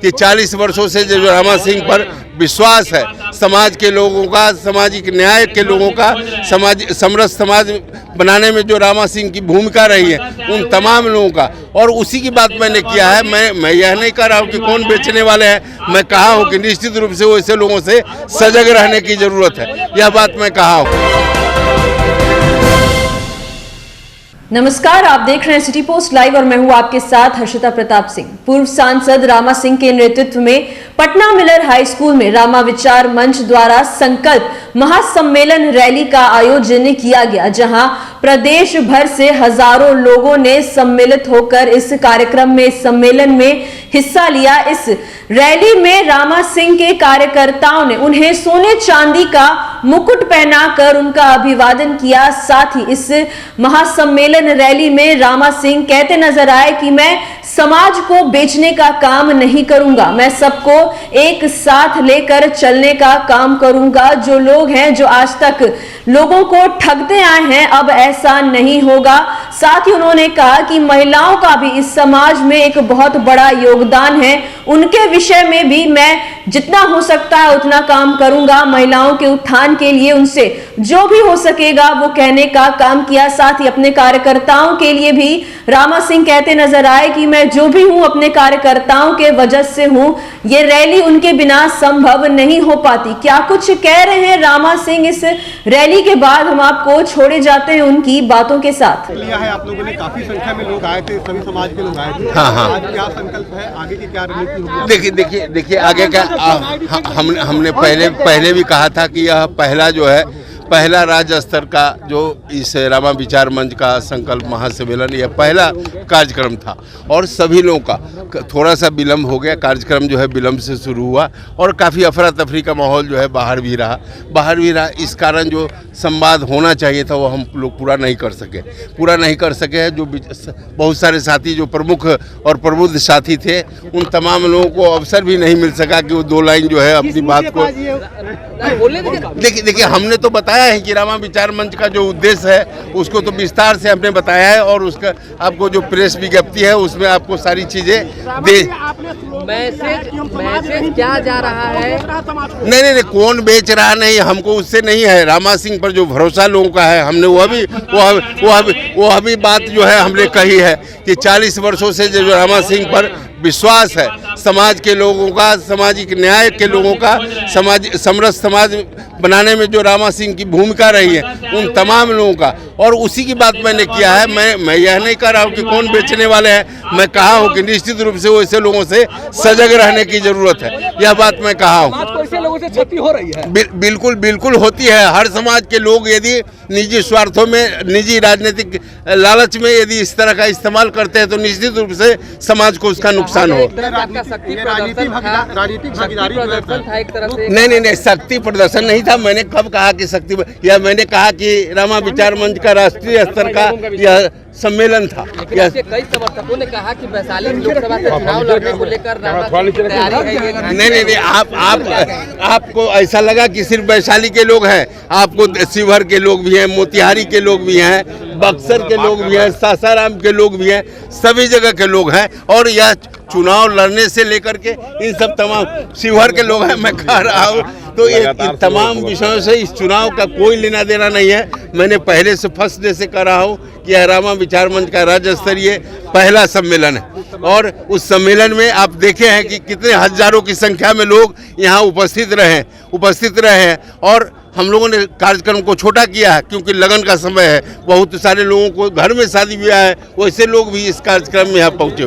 कि 40 वर्षों से जो रामा सिंह पर विश्वास है, समाज के लोगों का, सामाजिक न्याय के लोगों का, समरस समाज बनाने में जो रामा सिंह की भूमिका रही है उन तमाम लोगों का, और उसी की बात मैंने किया है। मैं यह नहीं कह रहा हूँ कि कौन बेचने वाले हैं, मैं कहा हूँ कि निश्चित रूप से वैसे लोगों से सजग रहने की जरूरत है, यह बात मैं कहा हूँ। नमस्कार, आप देख रहे हैं सिटी पोस्ट लाइव और मैं हूं आपके साथ हर्षिता प्रताप सिंह। पूर्व सांसद रामा सिंह के नेतृत्व में पटना मिलर हाई स्कूल में रामा विचार मंच द्वारा संकल्प महासम्मेलन रैली का आयोजन किया गया, जहां प्रदेश भर से हजारों लोगों ने सम्मिलित होकर इस कार्यक्रम में, इस सम्मेलन में हिस्सा लिया। इस रैली में रामा सिंह के कार्यकर्ताओं ने उन्हें सोने चांदी का मुकुट पहनाकर उनका अभिवादन किया। साथ ही इस महासम्मेलन रैली में रामा सिंह कहते नजर आए कि मैं समाज को बेचने का काम नहीं करूंगा, मैं सबको एक साथ लेकर चलने का काम करूंगा। जो लोग हैं जो आज तक लोगों को ठगते आए हैं, अब ऐसा नहीं होगा। साथ ही उन्होंने कहा कि महिलाओं का भी इस समाज में एक बहुत बड़ा योगदान है, उनके विषय में भी मैं जितना हो सकता है उतना काम करूंगा। महिलाओं के उत्थान के लिए उनसे जो भी हो सकेगा वो कहने का काम किया। साथ ही अपने कार्यकर्ताओं के लिए भी रामा सिंह कहते नजर आए कि मैं जो भी हूं अपने कार्यकर्ताओं के वजह से हूं, ये रैली उनके बिना संभव नहीं हो पाती। क्या कुछ कह रहे हैं रामा सिंह इस रैली के बाद, हम आपको छोड़े जाते हैं उनकी बातों के साथ। लिया है आप लोगों ने, काफी संख्या में लोग आए थे, सभी समाज के लोग आए थे। हाँ। आज क्या संकल्प है, आगे की क्या रणनीति होगी? देखिए आगे का हमने पहले भी कहा था कि यह पहला जो है, पहला राज्य स्तर का जो इस रामा विचार मंच का संकल्प महासम्मेलन, यह पहला कार्यक्रम था और सभी लोगों का थोड़ा सा विलम्ब हो गया। कार्यक्रम जो है विलम्ब से शुरू हुआ और काफ़ी अफरा तफरी का माहौल जो है बाहर भी रहा। इस कारण जो संवाद होना चाहिए था वो हम लोग पूरा नहीं कर सके हैं। जो बहुत सारे साथी जो प्रमुख और प्रबुद्ध साथी थे, उन तमाम लोगों को अवसर भी नहीं मिल सका कि वो 2 लाइन जो है अपनी बात को। देखिए हमने तो बताया है कि रामा विचार मंच का जो उद्देश्य है उसको तो विस्तार से हमने बताया है, और उसका आपको जो प्रेस विज्ञप्ति है उसमें आपको सारी चीजें मैसेज क्या जा रहा है? नहीं, कौन बेच रहा नहीं, हमको उससे नहीं है। रामा सिंह पर जो भरोसा लोगों का है, हमने वो अभी बात जो है हमने कही है कि 40 वर्षों से जो रामा सिंह पर विश्वास है, समाज के लोगों का, सामाजिक न्याय के लोगों का, समरस समाज बनाने में जो रामा सिंह की भूमिका रही है उन तमाम लोगों का, और उसी की बात मैंने किया है। मैं यह नहीं कह रहा हूँ कि कौन बेचने वाले हैं, मैं कहा हूँ कि निश्चित रूप से वैसे लोगों से सजग रहने की जरूरत है, यह बात मैं कहा हूँ। ऐसे लोगों से क्षति हो रही है? बिल्कुल होती है। हर समाज के लोग यदि निजी स्वार्थों में, निजी राजनीतिक लालच में यदि इस तरह का इस्तेमाल करते हैं तो निश्चित रूप से समाज को उसका नुकसान हो। नहीं, शक्ति प्रदर्शन नहीं था। मैंने कब कहा कि शक्ति, या मैंने कहा कि रामा विचार मंच का राष्ट्रीय स्तर का यह सम्मेलन था। कई समर्थकों ने कहा कि वैशाली लोकसभा से चुनाव लड़ने को लेकर तैयारी है। नहीं, आपको ऐसा लगा कि सिर्फ वैशाली के लोग हैं? आपको शिवहर के लोग भी हैं, मोतिहारी के लोग भी हैं, बक्सर के लोग भी हैं, सासाराम के लोग भी हैं, सभी जगह के लोग हैं। और यह चुनाव लड़ने से लेकर के इन सब तमाम शिवहर के लोग हैं, मैं कह रहा हूँ। तो इन तमाम विषयों से इस चुनाव का कोई लेना देना नहीं है। मैंने पहले से फर्स्ट डे से कह रहा हूँ कि यह रामा विचार मंच का राज्य स्तरीय पहला सम्मेलन है, और उस सम्मेलन में आप देखे हैं कि कितने हजारों की संख्या में लोग यहाँ उपस्थित रहे हैं। और हम लोगों ने कार्यक्रम को छोटा किया है क्योंकि लगन का समय है, बहुत सारे लोगों को घर में शादी ब्याह है, वैसे लोग भी इस कार्यक्रम में यहाँ पहुँचे।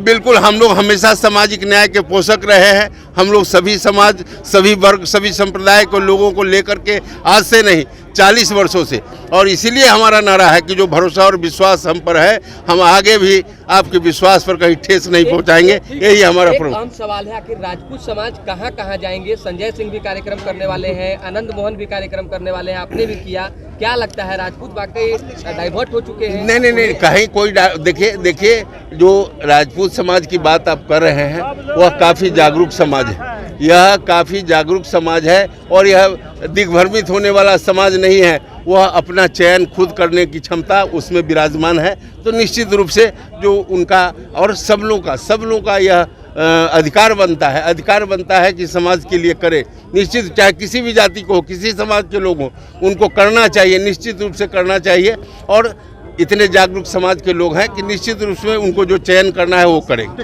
बिल्कुल हम लोग हमेशा सामाजिक न्याय के पोषक रहे हैं। हम लोग सभी समाज, सभी वर्ग, सभी संप्रदाय को लोगों को लेकर के आज से नहीं 40 वर्षों से, और इसीलिए हमारा नारा है कि जो भरोसा और विश्वास हम पर है, हम आगे भी आपके विश्वास पर कहीं ठेस नहीं पहुंचाएंगे। यही हमारा आम सवाल है, आखिर राजपूत समाज कहां जाएंगे? संजय सिंह भी कार्यक्रम करने वाले हैं, आनंद मोहन भी कार्यक्रम करने वाले हैं, आपने भी किया। क्या लगता है, राजपूत वाकई डाइवर्ट हो चुके हैं? नहीं, कहीं कोई देखिए जो राजपूत समाज की बात आप कर रहे हैं वह काफ़ी जागरूक समाज है। यह काफ़ी जागरूक समाज है और यह दिग्भ्रमित होने वाला समाज नहीं है। वह अपना चयन खुद करने की क्षमता उसमें विराजमान है। तो निश्चित रूप से जो उनका और सब लोगों का यह अधिकार बनता है कि समाज के लिए करे। निश्चित चाहे किसी भी जाति को हो, किसी समाज के लोग हों, उनको करना चाहिए, निश्चित रूप से करना चाहिए। और इतने जागरूक समाज के लोग हैं कि निश्चित रूप से उनको जो चयन करना है वो करेंगे।